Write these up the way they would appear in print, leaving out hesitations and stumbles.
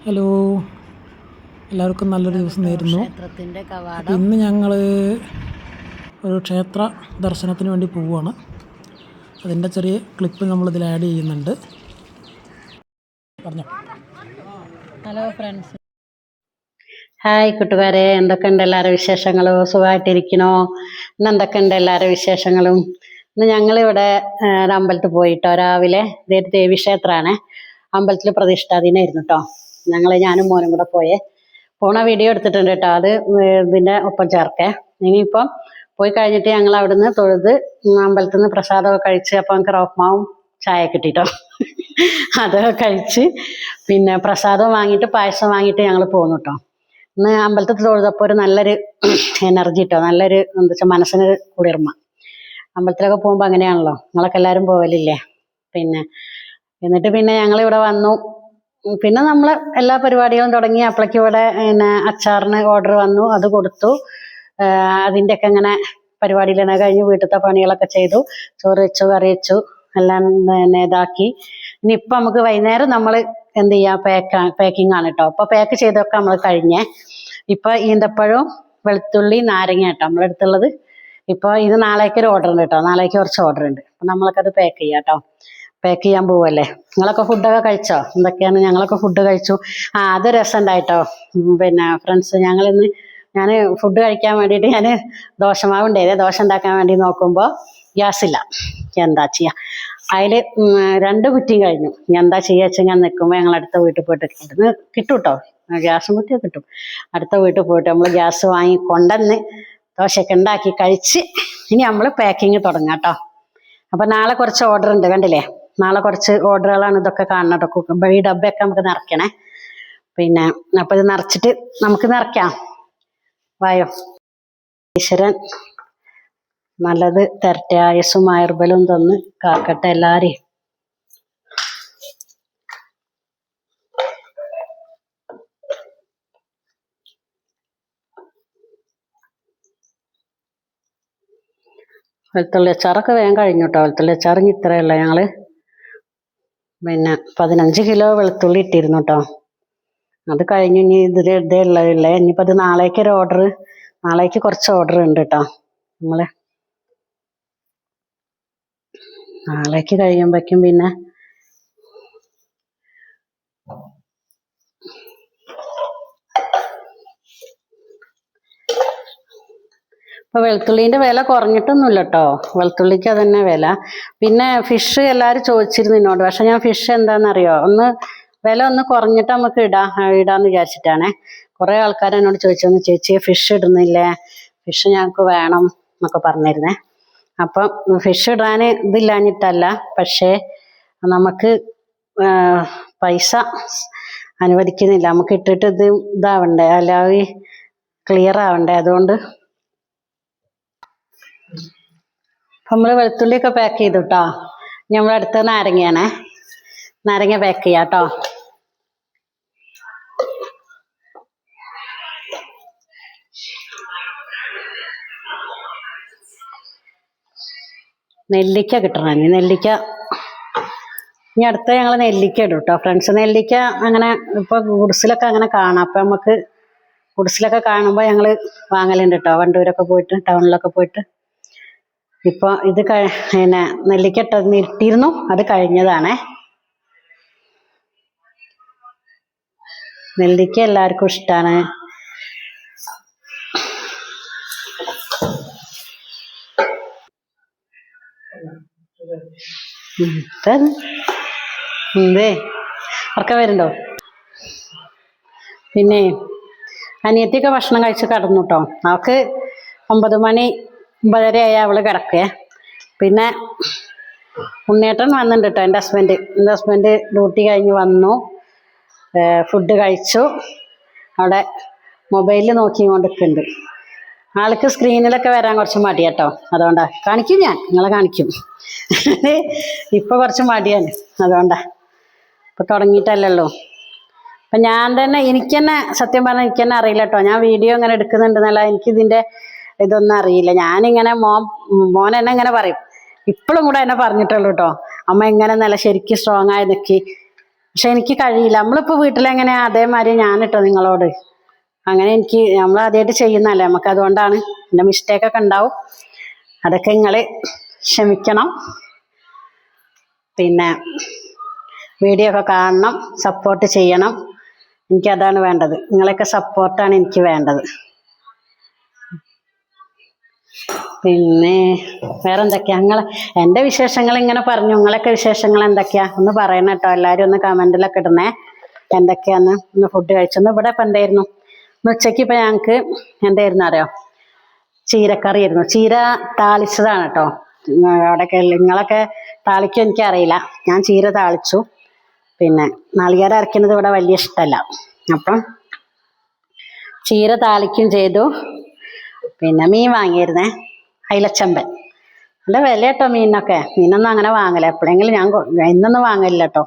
Hello, എല്ലാവർക്കും നല്ലൊരു ദിവസം നേരുന്നു. ക്ഷേത്രത്തിന്റെ കവാടം. ഇന്ന് ഞങ്ങൾ ഒരു ക്ഷേത്ര ദർശനത്തിന് വേണ്ടി പോവുകയാണ്. അതിൻ്റെ ചെറിയ ക്ലിപ്പ് നമ്മളിതിൽ ആഡ് ചെയ്യുന്നുണ്ട്. പറഞ്ഞോ. Hello friends. ഹായ് കൂട്ടുകാരെ, എന്തൊക്കെയുണ്ട് എല്ലാവരുടെ വിശേഷങ്ങളും? സുഖമായിട്ടിരിക്കണോ? ഇന്ന് എന്തൊക്കെയുണ്ട് എല്ലാവരുടെ വിശേഷങ്ങളും? ഇന്ന് ഞങ്ങളിവിടെ ഒരു അമ്പലത്തിൽ പോയിട്ടോ. രാവിലെ ഇതൊരു ദേവീക്ഷേത്രമാണ്. അമ്പലത്തിൽ പ്രതിഷ്ഠാദിനായിരുന്നു കേട്ടോ. ഞാനും മോനും കൂടെ പോണ വീഡിയോ എടുത്തിട്ടുണ്ട് കേട്ടോ. അത് ഇതിൻ്റെ ഒപ്പം ചേർക്കേ. ഇനിയിപ്പം പോയി കഴിഞ്ഞിട്ട് ഞങ്ങൾ അവിടുന്ന് തൊഴുത് അമ്പലത്തിൽ നിന്ന് പ്രസാദമൊക്കെ കഴിച്ച്, അപ്പം നമുക്ക് റോപ്മാവും ചായ കിട്ടിട്ടോ. അതൊക്കെ കഴിച്ച് പിന്നെ പ്രസാദം വാങ്ങിയിട്ട് പായസം വാങ്ങിയിട്ട് ഞങ്ങൾ പോന്നു കേട്ടോ. ഇന്ന് അമ്പലത്തിൽ തൊഴുതപ്പോൾ ഒരു നല്ലൊരു എനർജി കേട്ടോ, നല്ലൊരു എന്താ വെച്ചാൽ മനസ്സിന് കുളിർമ. അമ്പലത്തിലൊക്കെ പോകുമ്പോൾ അങ്ങനെയാണല്ലോ, നിങ്ങളൊക്കെ എല്ലാവരും പോവലില്ലേ? എന്നിട്ട് ഞങ്ങളിവിടെ വന്നു. പിന്നെ നമ്മൾ എല്ലാ പരിപാടികളും തുടങ്ങി. അപ്പോഴേക്കും ഇവിടെ അച്ചാറിന് ഓർഡർ വന്നു, അത് കൊടുത്തു. അതിൻ്റെയൊക്കെ ഇങ്ങനെ പരിപാടിയിലാണ് കഴിഞ്ഞ് വീട്ടിലത്തെ പണികളൊക്കെ ചെയ്തു. ചോറ് വെച്ചു, കറി വെച്ചു, എല്ലാം ഇതാക്കി. ഇനിയിപ്പം നമുക്ക് വൈകുന്നേരം നമ്മൾ എന്ത് ചെയ്യാം, പാക്കിംഗ് ആണ് കേട്ടോ. അപ്പോൾ പാക്ക് ചെയ്തൊക്കെ നമ്മൾ കഴിഞ്ഞേ. ഇപ്പോൾ ഈന്തപ്പഴവും വെളുത്തുള്ളി നാരങ്ങ കേട്ടോ നമ്മളെടുത്തുള്ളത്. ഇപ്പോൾ ഇത് നാളേക്കൊരു ഓർഡർ ഉണ്ട് കേട്ടോ. നാളേക്ക് കുറച്ച് ഓർഡർ ഉണ്ട്. അപ്പം നമ്മളൊക്കെ അത് പാക്ക് ചെയ്യാം കേട്ടോ. പാക്ക് ചെയ്യാൻ പോവല്ലേ. നിങ്ങളൊക്കെ ഫുഡൊക്കെ കഴിച്ചോ? എന്തൊക്കെയാണ്? ഞങ്ങളൊക്കെ ഫുഡ് കഴിച്ചു. അത് രസമുണ്ടായിട്ടോ. ഫ്രണ്ട്സ്, ഞാൻ ഫുഡ് കഴിക്കാൻ വേണ്ടിയിട്ട് ദോശമാവ് ഉണ്ടായത്. ദോശ ഉണ്ടാക്കാൻ വേണ്ടി നോക്കുമ്പോൾ ഗ്യാസില്ല. എന്താ ചെയ്യുക? അതിൽ 2 കുറ്റിയും കഴിഞ്ഞു. എന്താ ചെയ്യുക വെച്ചാൽ ഞാൻ നിൽക്കുമ്പോൾ ഞങ്ങൾ അടുത്ത വീട്ടിൽ പോയിട്ട് കിട്ടും കേട്ടോ. ഗ്യാസും കുറ്റിയൊക്കെ കിട്ടും. അടുത്ത വീട്ടിൽ പോയിട്ട് നമ്മൾ ഗ്യാസ് വാങ്ങി കൊണ്ടുവന്ന് ദോശയൊക്കെ ഉണ്ടാക്കി കഴിച്ച് ഇനി നമ്മൾ പാക്കിങ് തുടങ്ങാം കേട്ടോ. അപ്പം നാളെ കുറച്ച് ഓർഡർ ഉണ്ട്, കണ്ടില്ലേ? നാളെ കുറച്ച് ഓർഡറുകളാണ് ഇതൊക്കെ കാണണം കേട്ടോ. ഈ ഡബ്ബയൊക്കെ നമുക്ക് നിറയ്ക്കണേ. അപ്പം ഇത് നിറച്ചിട്ട് നമുക്ക് നിറയ്ക്കാം. വായോ. ഈശ്വരൻ നല്ലത് തരട്ടെ, ആയുസ്സും ആയുർബലവും തന്ന് കാക്കട്ടെ എല്ലാരെയും. വെളുത്തുള്ളി അച്ചാറൊക്കെ വേഗം കഴിഞ്ഞു കേട്ടോ. വെളുത്തുള്ളി അച്ചാറിന് ഇത്രയല്ല, ഞങ്ങൾ 15 കിലോ വെളുത്തുള്ളി ഇട്ടിരുന്നു കേട്ടോ. അത് കഴിഞ്ഞു. ഇനി ഇതേ ഉള്ളതല്ലേ. ഇനിയിപ്പോൾ അത് നാളേക്കൊരു ഓർഡർ, നാളേക്ക് കുറച്ച് ഓർഡർ ഉണ്ട് കേട്ടോ. നാളേക്ക് കഴിയുമ്പോഴേക്കും ഇപ്പൊ വെളുത്തുള്ളിന്റെ വില കുറഞ്ഞിട്ടൊന്നുമില്ല കേട്ടോ. വെളുത്തുള്ളിക്ക് അതന്നെ വില. ഫിഷ് എല്ലാവരും ചോദിച്ചിരുന്നു എന്നോട്. പക്ഷെ ഞാൻ ഫിഷ് എന്താണെന്നറിയോ, വില ഒന്ന് കുറഞ്ഞിട്ട് നമുക്ക് ഇടാന്ന് വിചാരിച്ചിട്ടാണേ. കുറേ ആൾക്കാർ എന്നോട് ചോദിച്ചു, ചേച്ചി ഫിഷ് ഇടുന്നില്ലേ, ഫിഷ് ഞങ്ങൾക്ക് വേണം എന്നൊക്കെ പറഞ്ഞിരുന്നേ. അപ്പം ഫിഷ് ഇടാൻ ഇതില്ലാഞ്ഞിട്ടല്ല, പക്ഷേ നമുക്ക് പൈസ അനുവദിക്കുന്നില്ല. നമുക്ക് ഇട്ടിട്ട് ഇതാവണ്ടേ, അല്ലാതെ ക്ലിയർ ആവണ്ടേ. അതുകൊണ്ട് നമ്മൾ വെളുത്തുള്ളിയൊക്കെ പാക്ക് ചെയ്തു കേട്ടോ. നമ്മൾ അടുത്ത നാരങ്ങയാണേ. നാരങ്ങ പാക്ക് ചെയ്യാം കേട്ടോ. നെല്ലിക്ക കിട്ടണം. ഇനി അടുത്ത ഞങ്ങൾ നെല്ലിക്ക ഇടും കേട്ടോ ഫ്രണ്ട്സ്. നെല്ലിക്ക അങ്ങനെ ഇപ്പൊ ഗുഡ്സിലൊക്കെ അങ്ങനെ കാണാം. അപ്പൊ നമുക്ക് ഗുഡ്സിലൊക്കെ കാണുമ്പോൾ ഞങ്ങൾ വാങ്ങലുണ്ട് കേട്ടോ. വണ്ടൂരൊക്കെ പോയിട്ട്, ടൗണിലൊക്കെ പോയിട്ട്. ഇപ്പൊ ഇത് നെല്ലിക്ക ഇട്ടിരുന്നു, അത് കഴിഞ്ഞതാണേ. നെല്ലിക്ക എല്ലാവർക്കും ഇഷ്ടമാണ്. ഉറക്കം വരുന്നുണ്ടോ? അനിയത്തിയൊക്കെ ഭക്ഷണം കഴിച്ച് കിടന്നു കേട്ടോ. അവൾക്ക് 9 മണി 9:30 ആയി അവള് കിടക്കേ. ഉണ്ണേട്ടൻ വന്നിട്ടുണ്ട് കേട്ടോ. എൻ്റെ ഹസ്ബൻഡ് ഡ്യൂട്ടി കഴിഞ്ഞ് വന്നു. ഫുഡ് കഴിച്ചു. അവിടെ മൊബൈലിൽ നോക്കിക്കൊണ്ടിരിക്കുന്നുണ്ട്. ആൾക്ക് സ്ക്രീനിലൊക്കെ വരാൻ കുറച്ച് മടിയാട്ടോ. അതുകൊണ്ടാ കാണിക്കും, നിങ്ങളെ കാണിക്കും. ഇപ്പൊ കുറച്ച് മടിയാണ്, അതുകൊണ്ടാ. ഇപ്പൊ തുടങ്ങിയിട്ടല്ലല്ലോ. അപ്പൊ എനിക്ക് തന്നെ സത്യം പറഞ്ഞാൽ എനിക്ക് തന്നെ അറിയില്ല കേട്ടോ. ഞാൻ വീഡിയോ ഇങ്ങനെ എടുക്കുന്നുണ്ടെന്നല്ല, എനിക്കിതിന്റെ ഇതൊന്നും അറിയില്ല. ഞാനിങ്ങനെ മോൻ എന്നെ ഇങ്ങനെ പറയും. ഇപ്പോഴും കൂടെ എന്നെ പറഞ്ഞിട്ടുള്ളൂ കേട്ടോ, അമ്മ ഇങ്ങനെ നല്ല ശരിക്കും സ്ട്രോങ് ആയി നിൽക്കി, പക്ഷെ എനിക്ക് കഴിയില്ല. നമ്മളിപ്പോൾ വീട്ടിലെങ്ങനെയാ അതേമാതിരി ഞാനിട്ടോ നിങ്ങളോട് അങ്ങനെ നമ്മൾ ആദ്യമായിട്ട് ചെയ്യുന്നല്ലേ, നമുക്ക് അതുകൊണ്ടാണ് എൻ്റെ മിസ്റ്റേക്കൊക്കെ ഉണ്ടാവും. അതൊക്കെ നിങ്ങൾ ക്ഷമിക്കണം. പിന്നെ വീഡിയോ ഒക്കെ കാണണം, സപ്പോർട്ട് ചെയ്യണം. എനിക്കതാണ് വേണ്ടത്, നിങ്ങളൊക്കെ സപ്പോർട്ടാണ് എനിക്ക് വേണ്ടത്. പിന്നെ വേറെ എന്തൊക്കെയാ എൻ്റെ വിശേഷങ്ങൾ ഇങ്ങനെ പറഞ്ഞു. നിങ്ങളൊക്കെ വിശേഷങ്ങൾ എന്തൊക്കെയാ ഒന്ന് പറയണം കേട്ടോ. എല്ലാവരും ഒന്ന് കമൻറ്റിലൊക്കെ ഇടണേ എന്തൊക്കെയാന്ന്. ഇന്ന് ഫുഡ് കഴിച്ചൊന്ന് ഇവിടെ ഇപ്പം എന്തായിരുന്നു ഉച്ചയ്ക്ക്? ഇപ്പം ഞങ്ങൾക്ക് എന്തായിരുന്നു അറിയോ, ചീരക്കറി ആയിരുന്നു. ചീര താളിച്ചതാണ് കേട്ടോ. അവിടെയൊക്കെ നിങ്ങളൊക്കെ താളിക്കും എനിക്കറിയില്ല, ഞാൻ ചീര താളിച്ചു. പിന്നെ നാളികേരം അരയ്ക്കുന്നത് ഇവിടെ വലിയ ഇഷ്ടമല്ല, അപ്പം ചീര താളിക്കും ചെയ്തു. പിന്നെ മീൻ വാങ്ങിയിരുന്നേ, അയിലച്ചമ്പൻ. നല്ല വില കേട്ടോ മീനൊക്കെ. മീനൊന്നും അങ്ങനെ വാങ്ങല, എപ്പോഴെങ്കിലും ഇന്നൊന്നും വാങ്ങലില്ല കേട്ടോ.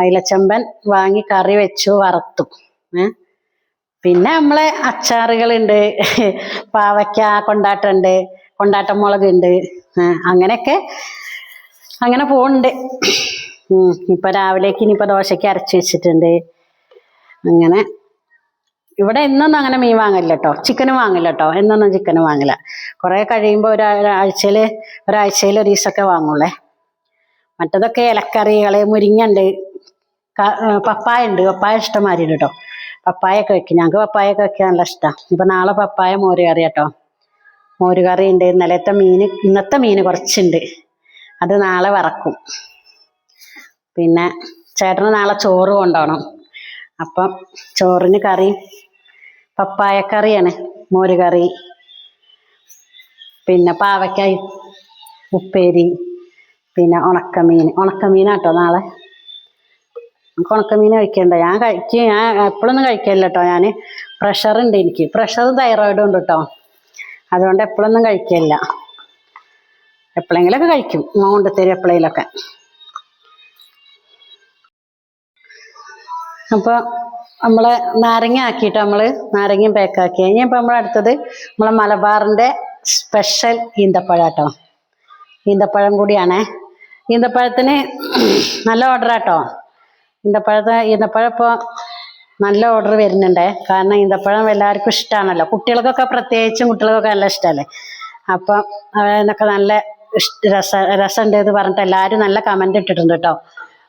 അയിലച്ചമ്പൻ വാങ്ങി കറി വെച്ചു, വറുത്തു. പിന്നെ നമ്മളെ അച്ചാറുകളുണ്ട്, പാവയ്ക്ക കൊണ്ടാട്ടുണ്ട്, കൊണ്ടാട്ടമുളകുണ്ട്, അങ്ങനെയൊക്കെ അങ്ങനെ പോകുന്നുണ്ട്. ഇപ്പം രാവിലേക്ക് ഇനിയിപ്പോൾ ദോശയ്ക്ക് അരച്ച് വെച്ചിട്ടുണ്ട്. അങ്ങനെ ഇവിടെ എന്നൊന്നും അങ്ങനെ മീൻ വാങ്ങില്ല കേട്ടോ, ചിക്കനും വാങ്ങില്ല കേട്ടോ. എന്നൊന്നും ചിക്കനും വാങ്ങില്ല. കുറേ കഴിയുമ്പോൾ ഒരാഴ്ചയിൽ ഒരു ദിവസമൊക്കെ വാങ്ങുള്ളേ. മറ്റതൊക്കെ ഇലക്കറികൾ, മുരിങ്ങയുണ്ട്, പപ്പായ ഉണ്ട്. പപ്പായ ഇഷ്ടംമാതിരി കേട്ടോ. പപ്പായൊക്കെ വെക്കും, ഞങ്ങൾക്ക് പപ്പായൊക്കെ വെക്കാൻ നല്ല ഇഷ്ടമാണ്. ഇപ്പം നാളെ പപ്പായ മോര് കറി കേട്ടോ. മോര് കറി ഉണ്ട്. ഇന്നത്തെ മീൻ കുറച്ചുണ്ട്, അത് നാളെ വറക്കും. പിന്നെ ചേട്ടന് നാളെ ചോറ് കൊണ്ടുപോകണം, അപ്പം ചോറിന് കറി പപ്പായക്കറിയാണ്, മോര് കറി, പിന്നെ പാവയ്ക്കായി ഉപ്പേരി, പിന്നെ ഉണക്കമീനാട്ടോ നാളെ. ഉണക്കമീൻ കഴിക്കണ്ട. ഞാൻ എപ്പോഴൊന്നും കഴിക്കില്ല കേട്ടോ. ഞാൻ പ്രഷറുണ്ട്, എനിക്ക് പ്രഷറും തൈറോയിഡും ഉണ്ട് കേട്ടോ. അതുകൊണ്ട് എപ്പോഴൊന്നും കഴിക്കില്ല, എപ്പോഴെങ്കിലൊക്കെ കഴിക്കും. കൊണ്ടുത്തരും എപ്പോഴെങ്കിലൊക്കെ. അപ്പോൾ നമ്മൾ നാരങ്ങ ആക്കിയിട്ട് നാരങ്ങയും പാക്കാക്കി കഴിഞ്ഞപ്പോൾ അടുത്തത് നമ്മളെ മലബാറിൻ്റെ സ്പെഷ്യൽ ഈന്തപ്പഴം കേട്ടോ. ഈന്തപ്പഴം കൂടിയാണേ. ഈന്തപ്പഴത്തിന് നല്ല ഓർഡർ കേട്ടോ. ഈന്തപ്പഴം ഇപ്പോൾ നല്ല ഓർഡർ വരുന്നുണ്ടേ. കാരണം ഈന്തപ്പഴം എല്ലാവർക്കും ഇഷ്ടമാണല്ലോ, കുട്ടികൾക്കൊക്കെ പ്രത്യേകിച്ചും കുട്ടികൾക്കൊക്കെ നല്ല ഇഷ്ടമല്ലേ. അപ്പം അതിനൊക്കെ നല്ല രസമുണ്ട് എന്ന് പറഞ്ഞിട്ട് എല്ലാവരും നല്ല കമൻ്റ് ഇട്ടിട്ടുണ്ട് കേട്ടോ.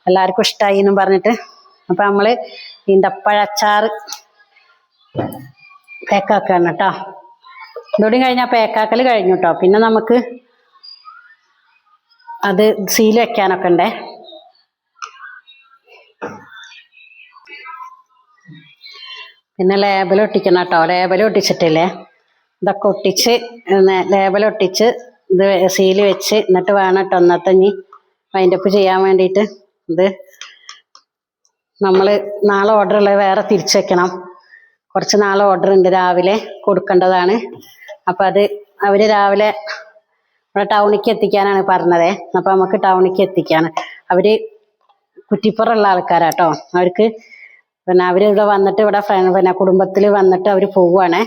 എല്ലാവർക്കും ഇഷ്ടമായി എന്നും പറഞ്ഞിട്ട്. അപ്പം നമ്മൾ ഈന്തപ്പഴ അച്ചാർ പാക്കാക്കുകയാണ് കേട്ടോ. ഇതോടെയും കഴിഞ്ഞാൽ പാക്കാക്കൽ കഴിഞ്ഞു കേട്ടോ. പിന്നെ നമുക്ക് അത് സീൽ വെക്കാനൊക്കെ ഉണ്ടേ. പിന്നെ ലേബൽ ഒട്ടിക്കണം കേട്ടോ. ലേബൽ ഒട്ടിച്ചിട്ടില്ലേ, ഇതൊക്കെ ഒട്ടിച്ച് ലേബൽ ഒട്ടിച്ച് ഇത് സീൽ വെച്ച് എന്നിട്ട് വേണം കേട്ടോ ഇന്നത്തെ വൈൻഡപ്പ് ചെയ്യാൻ വേണ്ടിയിട്ട്. ഇത് നമ്മൾ നാളെ ഓർഡർ ഉള്ളത് വേറെ തിരിച്ചു വെക്കണം. കുറച്ച് നാളെ ഓർഡർ ഉണ്ട്, രാവിലെ കൊടുക്കേണ്ടതാണ്. അപ്പം അത് അവർ രാവിലെ ഇവിടെ ടൗണിലേക്ക് എത്തിക്കാനാണ് പറഞ്ഞത്. അപ്പം നമുക്ക് ടൗണിലേക്ക് എത്തിക്കാണ്. അവർ കുറ്റിപ്പുറമുള്ള ആൾക്കാരാട്ടോ. അവർക്ക് പിന്നെ അവരിവിടെ വന്നിട്ട് പിന്നെ കുടുംബത്തിൽ വന്നിട്ട് അവർ പോവുകയാണ്.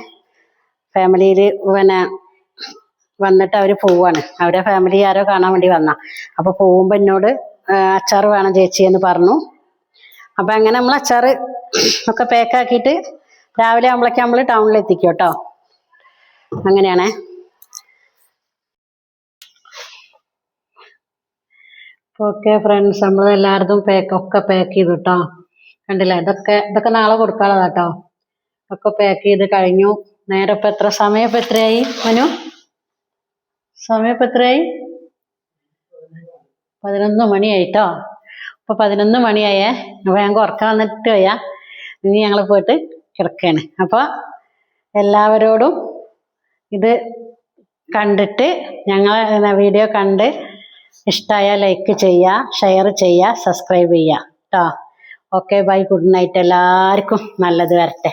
ഫാമിലിയിൽ പിന്നെ വന്നിട്ട് അവർ പോവുകയാണ്. അവരെ ഫാമിലി ആരോ കാണാൻ വേണ്ടി വന്ന. അപ്പോൾ പോകുമ്പോൾ എന്നോട് അച്ചാർ വേണം ചേച്ചി എന്ന് പറഞ്ഞു. അപ്പം അങ്ങനെ നമ്മൾ അച്ചാർ ഒക്കെ പാക്കാക്കിയിട്ട് രാവിലെ ആകുമ്പോഴേക്കും നമ്മൾ ടൗണിൽ എത്തിക്കും കേട്ടോ. അങ്ങനെയാണേ. ഓക്കെ ഫ്രണ്ട്സ്, നമ്മൾ എല്ലായിടത്തും ഒക്കെ പാക്ക് ചെയ്തു കേട്ടോ. കണ്ടില്ലേ, ഇതൊക്കെ നാളെ കൊടുക്കാനുള്ളതാ കേട്ടോ. ഒക്കെ പാക്ക് ചെയ്ത് കഴിഞ്ഞു. നേരെ ഇപ്പം സമയം ഇപ്പം എത്രയായി മനു? സമയം ഇപ്പം എത്രയായി? 11 മണിയായിട്ടോ. ഇപ്പം 11 മണിയായേ. അപ്പോൾ ഞങ്ങൾക്ക് ഉറക്കം വന്നിട്ട് വയ്യ. ഇനി ഞങ്ങൾ പോയിട്ട് കിടക്കുകയാണ്. അപ്പോൾ എല്ലാവരോടും ഇത് കണ്ടിട്ട് ഞങ്ങളെ വീഡിയോ കണ്ട് ഇഷ്ടമായാൽ ലൈക്ക് ചെയ്യുക, ഷെയർ ചെയ്യുക, സബ്സ്ക്രൈബ് ചെയ്യുക കേട്ടോ. Okay bye, good night. എല്ലാവർക്കും നല്ലത് വരട്ടെ.